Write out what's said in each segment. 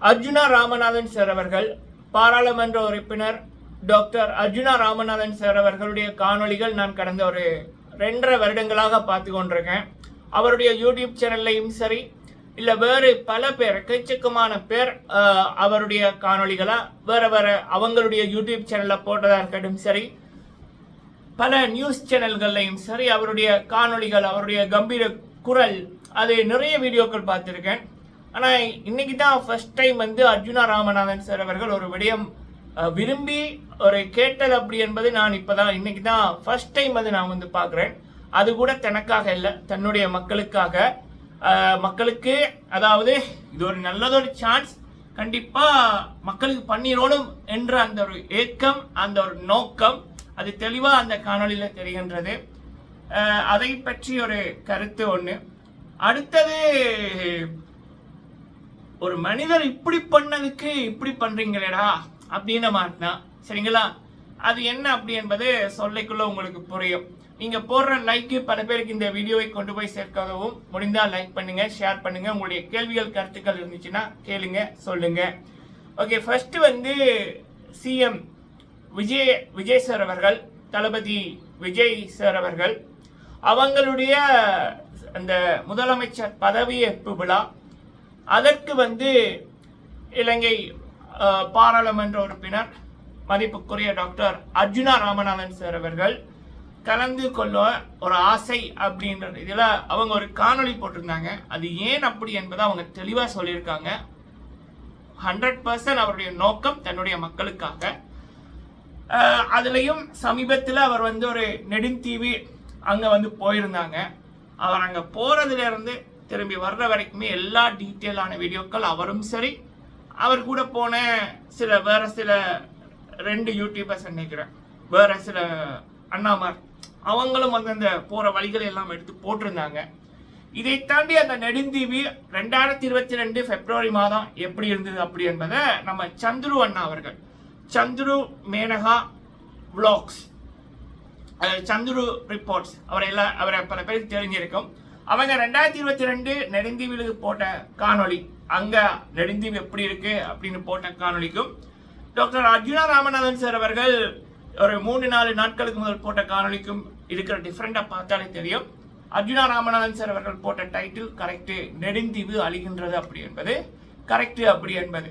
Arjuna Ramanathan sir அவர்கள், பாராளுமன்ற உறுப்பினர் டாக்டர் அர்ஜுனா ராமநாதன் சார் அவர்களுடைய காணொளிகள் நான் கடந்த ஒரு 2.5 வருடங்களாக பார்த்து கொண்டிருக்கேன். அவருடைய யூடியூப் சேனல்லையும் சரி, இல்லை வேறு பல பேர், எக்கச்சக்கமான பேர் அவருடைய காணொளிகளா வேற அவங்களுடைய யூடியூப் சேனலில் போட்டதாக இருக்கட்டும் சரி, பல நியூஸ் சேனல்கள்லையும் சரி, அவருடைய காணொளிகள், அவருடைய கம்பீர குரல், அது நிறைய வீடியோக்கள் பார்த்துருக்கேன். ஆனால் இன்னைக்கு தான் first time Arjuna Ramanathan sir அவர்கள் ஒரு விடயம் விரும்பி ஒரு கேட்டல் அப்படி என்பது நான் இப்போதான் இன்னைக்கு தான் ஃபர்ஸ்ட் டைம் நான் பார்க்குறேன். அது கூட தனக்காக இல்லை, தன்னுடைய மக்களுக்கு அதாவது இது ஒரு நல்லதொரு சான்ஸ், கண்டிப்பாக மக்களுக்கு பண்ணிடணும் என்ற அந்த ஒரு ஏக்கம், அந்த ஒரு நோக்கம், அது தெளிவாக அந்த காணொலியில் தெரிகின்றது. அதை பற்றி ஒரு கருத்து ஒன்று. அடுத்தது, ஒரு மனிதர் இப்படி பண்ணதுக்கு இப்படி பண்றீங்களேடா அப்படின்னு மாட்டினா சரிங்களா, அது என்ன அப்படி என்பது சொல்லைக்குள்ள உங்களுக்கு புரியும். நீங்க போடுற லைக்கு பல பேருக்கு இந்த வீடியோவை கொண்டு போய் சேர்க்கவும், முடிந்தால் லைக் பண்ணுங்க, ஷேர் பண்ணுங்க, உங்களுடைய கேள்விகள் கருத்துக்கள் இருந்துச்சுன்னா கேளுங்க, சொல்லுங்க. Okay, first CM Vijay sir அவர்கள், தளபதி விஜய் சார் அவர்கள், அவங்களுடைய அந்த முதலமைச்சர் பதவியேற்பு விழா, அதற்கு இலங்கை பாராளுமன்ற உறுப்பினர் மதிப்புக்குரிய டாக்டர் அர்ஜுனா ராமநாதன் சார் அவர்கள் கலந்து கொள்ள ஒரு ஆசை அப்படின்ற இதில் அவங்க ஒரு காணொளி போட்டிருந்தாங்க. அது ஏன் அப்படி என்பதை அவங்க தெளிவாக சொல்லியிருக்காங்க. 100% அவருடைய நோக்கம் தன்னுடைய மக்களுக்காக. அதுலேயும் சமீபத்தில் அவர் ஒரு நெடுந்தீவு அங்கே போயிருந்தாங்க. அவர் அங்கே போகிறதுலேருந்து திரும்பி வர்ற வரைக்குமே எல்லா டீட்டெயிலான வீடியோக்கள் அவரும் சரி, அவர் கூட போன வேற சில 2 யூடியூபர்ஸ் நினைக்கிறேன், வேற சில அண்ணாமார், அவங்களும் அந்த போற வழிகளை எல்லாம் எடுத்து போட்டிருந்தாங்க. இதை தாண்டி அந்த நெடுந்தீவி 2022 பிப்ரவரி மாதம் எப்படி இருந்தது அப்படி என்பதை நம்ம சந்துரு அண்ணா அவர்கள், சந்துரு மேனகா விளாக்ஸ், சந்துரு ரிப்போர்ட்ஸ், அவரை பல பேருக்கு தெரிஞ்சிருக்கும். அவங்க 2022 நெடுந்தீவுக்கு போட்ட காணொளி, அங்க நெடுந்தீவு எப்படி இருக்கு அப்படின்னு போட்ட காணொலிக்கும் டாக்டர் அர்ஜுனா ராமநாதன் சார் அவர்கள் ஒரு 3-4 நாட்களுக்கு முதல் போட்ட காணொலிக்கும் இருக்கிற டிஃப்ரெண்டா பார்த்தாலே தெரியும். அர்ஜுனா ராமநாதன் சார் அவர்கள் போட்ட டைட்டில் கரெக்ட், நெடுந்தீவு அழிகின்றது அப்படி என்பது கரெக்ட் அப்படி என்பது.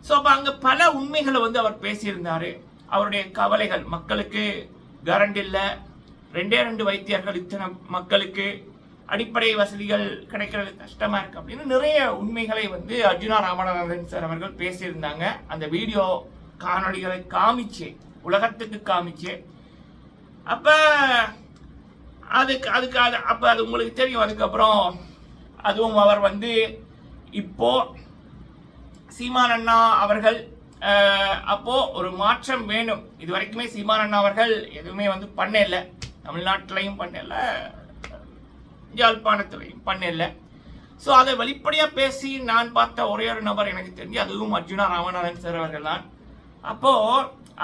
ஸோ அப்போ அங்கே பல உண்மைகளை அவர் பேசியிருந்தாரு. அவருடைய கவலைகள், மக்களுக்கு கரண்ட் இல்லை, 2 வைத்தியர்கள், இத்தனை மக்களுக்கு அடிப்படை வசதிகள் கிடைக்கிறது கஷ்டமா இருக்கு அப்படின்னு நிறைய உண்மைகளை அர்ஜுனா ராமநாதன் சார் அவர்கள் பேசியிருந்தாங்க. அந்த வீடியோ காணொளிகளை காமிச்சு, உலகத்துக்கு காமிச்சு, அப்ப அதுக்கு அப்ப அது உங்களுக்கு தெரியும். அதுக்கப்புறம் அதுவும் அவர் இப்போ சீமான் அண்ணா அவர்கள் அப்போ ஒரு மாற்றம் வேணும். இது வரைக்குமே சீமான் அண்ணா அவர்கள் எதுவுமே பண்ணல, தமிழ்நாட்டிலையும் பண்ணல, யாழ்ப்பாணத்திலையும் பண்ணல. ஸோ அதை வெளிப்படையாக பேசி நான் பார்த்த ஒரே ஒரு நபர் எனக்கு தெரிஞ்சு அதுவும் அர்ஜுனா ராமநாதன் சார் அவர்கள் தான். அப்போ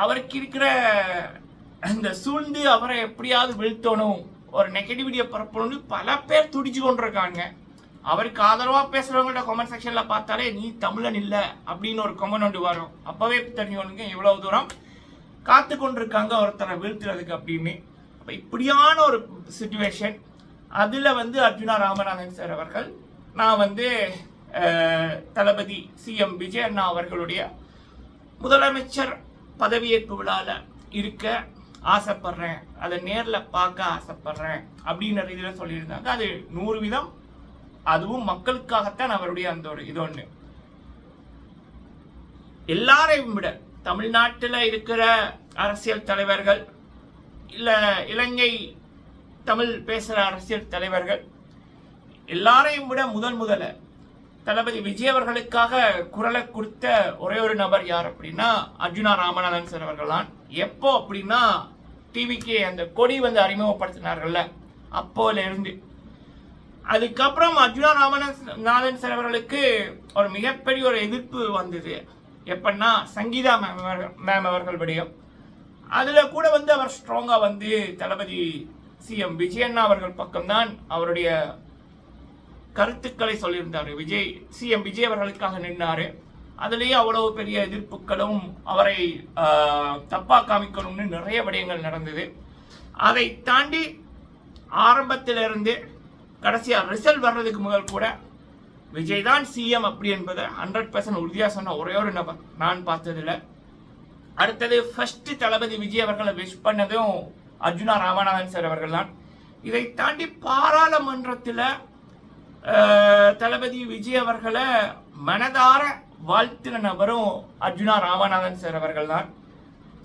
அவருக்கு இருக்கிற அந்த சூழ்ந்து அவரை எப்படியாவது வீழ்த்தணும், ஒரு நெகட்டிவிட்டியை பரப்பணும்னு பல பேர் துடிச்சு கொண்டிருக்காங்க. அவருக்கு ஆதரவாக பேசுறவங்கள்ட்ட கமெண்ட் செக்ஷன்ல பார்த்தாலே நீ தமிழன் இல்லை அப்படின்னு ஒரு கமெண்ட் வரும். அப்பவே தெரிஞ்சுக்கொள்ளுங்க எவ்வளவு தூரம் காத்து கொண்டிருக்காங்க ஒருத்தரை வீழ்த்துறதுக்கு அப்படின்னு. அப்போ இப்படியான ஒரு சிச்சுவேஷன், அதில் அர்ஜுனா ராமநாதன் சார் அவர்கள், நான் தளபதி சிஎம் விஜய் அண்ணா அவர்களுடைய முதலமைச்சர் பதவியேற்பு விழாவில் இருக்க ஆசைப்படுறேன், அதை நேரில் பார்க்க ஆசைப்படுறேன் அப்படின்ற இதில் சொல்லியிருந்தாங்க. அது 100%, அதுவும் மக்களுக்காகத்தான் அவருடைய அந்த ஒரு இது ஒன்று. எல்லாரையும் விட தமிழ்நாட்டில் இருக்கிற அரசியல் தலைவர்கள், இல்லை இலங்கை தமிழ் பேசுகிற அரசியல் தலைவர்கள் எல்லாரையும் விட முதல்ல தளபதி விஜய் அவர்களுக்காக குரலை கொடுத்த ஒரே ஒரு நபர் யார் அப்படின்னா அர்ஜுனா ராமநாதன் சார் அவர்கள் தான். எப்போ அப்படின்னா டிவிக்கு அந்த கொடி அறிமுகப்படுத்தினார்கள்ல, அப்போல இருந்து. அதுக்கப்புறம் அர்ஜுனா ராமநாதன் சார் அவர்களுக்கு ஒரு மிகப்பெரிய ஒரு எதிர்ப்பு வந்தது. எப்பன்னா சங்கீதா மேம் அவர்கள் விடயம். அதில் கூட அவர் ஸ்ட்ராங்காக தளபதி சிஎம் விஜய் அண்ணா அவர்கள் பக்கம்தான் அவருடைய கருத்துக்களை சொல்லியிருந்தார். சிஎம் விஜய் அவர்களுக்காக நின்றாரு. அதுலேயே அவ்வளவு பெரிய எதிர்ப்புகளும் அவரை தப்பா காமிக்கணும்னு நிறைய விடயங்கள் நடந்தது. அதை தாண்டி ஆரம்பத்திலிருந்து கடைசியா ரிசல்ட் வர்றதுக்கு முதல் கூட விஜய் தான் சிஎம் அப்படி என்பதை 100% உறுதியா சொன்ன ஒரே ஒரு நபர் நான் பார்த்ததில்ல. அடுத்தது ஃபர்ஸ்ட் தளபதி விஜய் அவர்களை விஷ் பண்ணதும் அர்ஜுனா ராமநாதன் சார் அவர்கள் தான். இதை தாண்டி பாராளுமன்றத்தில் தளபதி விஜய் அவர்களை மனதார வாழ்த்துன நபரும் அர்ஜுனா ராமநாதன் சார் அவர்கள் தான்.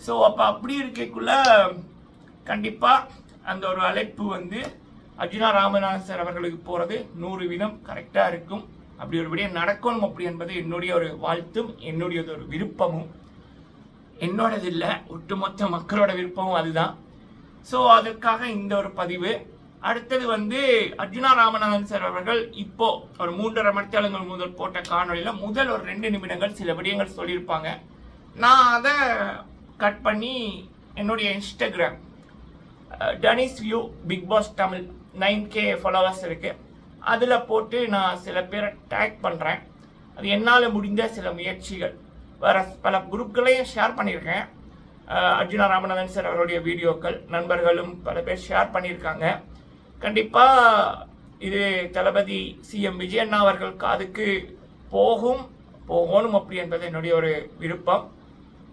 ஸோ அப்போ அப்படி இருக்கக்குள்ள கண்டிப்பாக அந்த ஒரு அழைப்பு வந்து அர்ஜுனா ராமநாதன் சார் அவர்களுக்கு போகிறது 100% கரெக்டாக இருக்கும். அப்படி ஒரு விடயம் நடக்கணும் அப்படி என்பது என்னுடைய ஒரு வாழ்த்தும் என்னுடையது ஒரு விருப்பமும். என்னோடது இல்லை, ஒட்டுமொத்த மக்களோட விருப்பமும் அதுதான். ஸோ அதற்காக இந்த ஒரு பதிவு. அடுத்தது வந்து அர்ஜுனா ராமநாதன் சார் அவர்கள் இப்போ ஒரு 3.5 மணித்தாளங்கள் முதல் போட்ட காணொலியில் முதல் ஒரு 2 நிமிடங்கள் சில விடயங்கள் சொல்லியிருப்பாங்க. நான் அதை கட் பண்ணி என்னுடைய இன்ஸ்டாகிராம் டனிஸ் view Bigg Boss Tamil 9K followers இருக்கு, அதில் போட்டு நான் சில பேரை டேக் பண்ணுறேன். அது என்னால் முடிந்த சில முயற்சிகள். வேறு பல குரூப்களையும் ஷேர் பண்ணியிருக்கேன். அர்ஜுனா ராமநாதன் சார் அவருடைய வீடியோக்கள் நண்பர்களும் பல பேர் ஷேர் பண்ணியிருக்காங்க. கண்டிப்பாக இது தளபதி சிஎம் விஜய் அண்ணா அவர்கள் காதுக்கு போகணும் அப்படி என்பது என்னுடைய ஒரு விருப்பம்.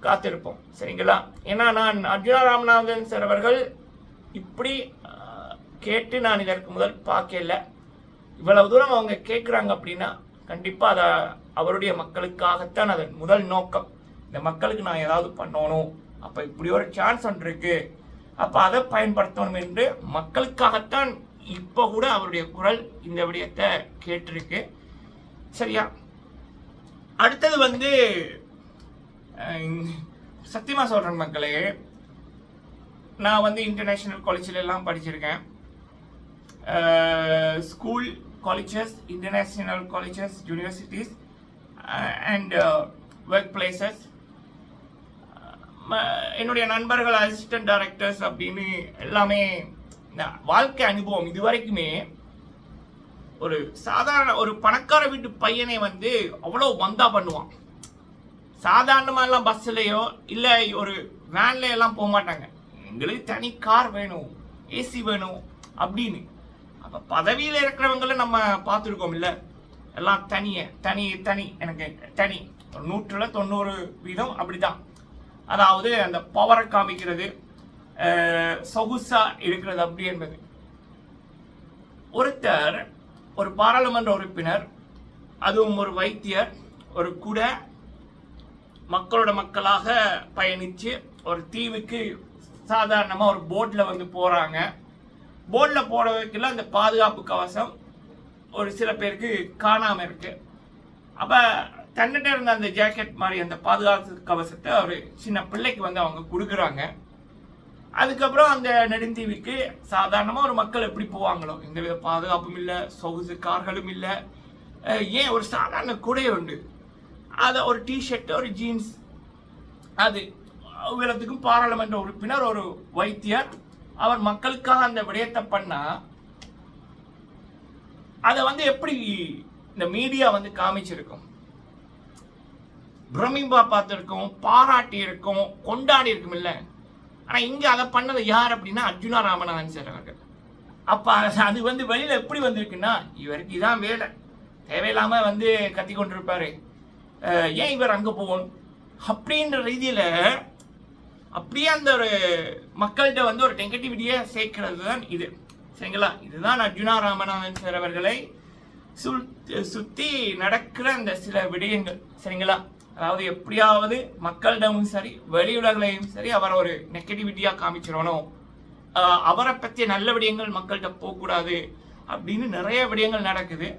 காத்திருப்போம், சரிங்களா? ஏன்னா நான் அர்ஜுனா ராமநாதன் சார் அவர்கள் இப்படி கேட்டு நான் இதற்கு முதல் பார்க்கல. இவ்வளவு தூரம் அவங்க கேட்குறாங்க அப்படின்னா கண்டிப்பாக அதை அவருடைய மக்களுக்காகத்தான் அதன் முதல் நோக்கம். இந்த மக்களுக்கு நான் ஏதாவது பண்ணணும், அப்போ இப்படி ஒரு சான்ஸ் ஒன்று இருக்கு, அப்போ அதை பயன்படுத்தணும் என்று மக்களுக்காகத்தான் இப்போ கூட அவருடைய குரல் இந்த விடயத்தை கேட்டிருக்கு. சரியா? அடுத்தது வந்து சத்தியமாக சொல்கிறேன் மக்களே, நான் வந்து இன்டர்நேஷ்னல் காலேஜில் எல்லாம் படிச்சிருக்கேன். School, colleges, international colleges, universities and work places. என்னுடைய நண்பர்கள் அசிஸ்டன்ட் டைரக்டர்ஸ் அப்படின்னு எல்லாமே வாழ்க்கை அனுபவம். இது வரைக்குமே ஒரு சாதாரண ஒரு பணக்கார வீட்டு பையனை வந்து அவ்வளோ வந்தா பண்ணுவான். சாதாரணமாலாம் பஸ்ஸுலையோ இல்லை ஒரு வேன்ல எல்லாம் போக மாட்டாங்க. எங்களுக்கு தனி கார் வேணும், ஏசி வேணும் அப்படின்னு. அப்போ பதவியில் இருக்கிறவங்கள நம்ம பார்த்துருக்கோம் இல்லை, எல்லாம் தனி எனக்கு தனி 100% அப்படிதான். அதாவது அந்த பவரை காமிக்கிறது, சொகுசா இருக்கிறது அப்படி என்பது. ஒருத்தர் ஒரு பாராளுமன்ற உறுப்பினர், அதுவும் ஒரு வைத்தியர், ஒரு கூட மக்களோட மக்களாக பயணித்து ஒரு தீவுக்கு சாதாரணமாக ஒரு போட்டில் வந்து போகிறாங்க. போட்டில் போகிறதுக்குள்ள அந்த பாதுகாப்பு கவசம் ஒரு சில பேருக்கு காணாமல் இருக்கு. அப்போ தன்னிட்ட இருந்த அந்த ஜாக்கெட் மாதிரி அந்த பாதுகாப்பு கவசத்தை ஒரு சின்ன பிள்ளைக்கு வந்து அவங்க கொடுக்குறாங்க. அதுக்கப்புறம் அந்த நெடுந்தீவுக்கு சாதாரணமாக ஒரு மக்கள் எப்படி போவாங்களோ, எந்தவித பாதுகாப்பும் இல்லை, சொகுசு கார்களும் இல்லை, ஏன் ஒரு சாதாரண கூடை உண்டு, அதை ஒரு டிஷர்ட், ஒரு ஜீன்ஸ், அது இவ்வளத்துக்கும் பாராளுமன்ற உறுப்பினர் ஒரு வைத்தியர் அவர் மக்களுக்காக அந்த விடயத்தை பண்ணா அதை வந்து எப்படி இந்த மீடியா வந்து காமிச்சிருக்கும், பிரமிப்பா பார்த்துருக்கோம், பாராட்டி இருக்கும், கொண்டாடி இருக்கும் இல்லை. ஆனால் இங்கே அதை பண்ணது யார் அப்படின்னா அர்ஜுனா ராமநாதன் சார் அவர்கள். அப்போ அது வந்து வெளியில் எப்படி வந்திருக்குன்னா, இவருக்கு இதான் வேலை, தேவையில்லாமல் வந்து கத்தி கொண்டிருப்பாரு, ஏன் இவர் அங்கே போகணும் அப்படின்ற ரீதியில் அப்படியே அந்த ஒரு மக்கள்கிட்ட வந்து ஒரு நெகட்டிவிட்டியை சேர்க்கிறது தான் இது, சரிங்களா? இதுதான் அர்ஜுனா ராமநாதன் சார் அவர்களை சுற்றி நடக்கிற அந்த சில விடயங்கள், சரிங்களா? அதாவது எப்படியாவது மக்களிடமும் சரி வெளி உலகளையும் சரி அவர் ஒரு நெகட்டிவிட்டியாக காமிச்சிடணும், அவரை பற்றிய நல்ல விடயங்கள் மக்கள்கிட்ட போகக்கூடாது அப்படின்னு நிறைய விடயங்கள் நடக்குது.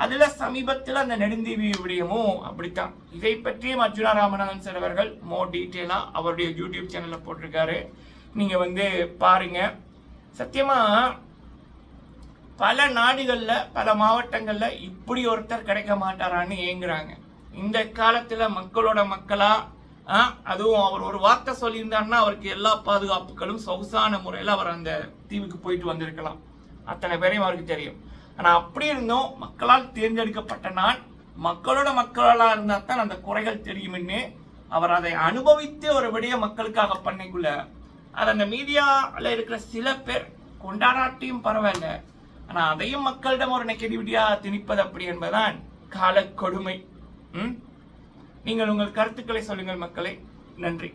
அதில் சமீபத்தில் அந்த நெடுந்தீவி விடயமும் அப்படித்தான். இதை பற்றியும் அர்ஜுனா ராமநாதன் சார் அவர்கள் மோர் டீட்டெயிலாக அவருடைய யூடியூப் சேனலில் போட்டிருக்காரு, நீங்கள் வந்து பாருங்கள். சத்தியமாக பல நாடுகளில் பல மாவட்டங்களில் இப்படி ஒருத்தர் கிடைக்க மாட்டாரான்னு ஏங்குறாங்க. இந்த காலத்தில் மக்களோட மக்களாக அதுவும் அவர் ஒரு வார்த்தை சொல்லியிருந்தாருன்னா அவருக்கு எல்லா பாதுகாப்புகளும் சொகுசான முறையில் அவர் அந்த தீவுக்கு போயிட்டு வந்திருக்கலாம், அத்தனை பேரையும் அவருக்கு தெரியும். ஆனால் அப்படி இருந்தும் மக்களால் தேர்ந்தெடுக்கப்பட்ட நான் மக்களோட மக்களா இருந்தா தான் அந்த குறைகள் தெரியும்னு அவர் அதை அனுபவித்து ஒரு விடிய மக்களுக்காக பண்ணிக்குள்ள அதை அந்த மீடியால இருக்கிற சில பேர் கொண்டாடாட்டியும் பரவாயில்ல, ஆனா அதையும் மக்களிடம் ஒரு நெகட்டிவிட்டியா திணிப்பது அப்படி என்பதுதான் கால கொடுமை. நீங்கள் உங்கள் கருத்துக்களை சொல்லுங்கள் மக்களே. நன்றி.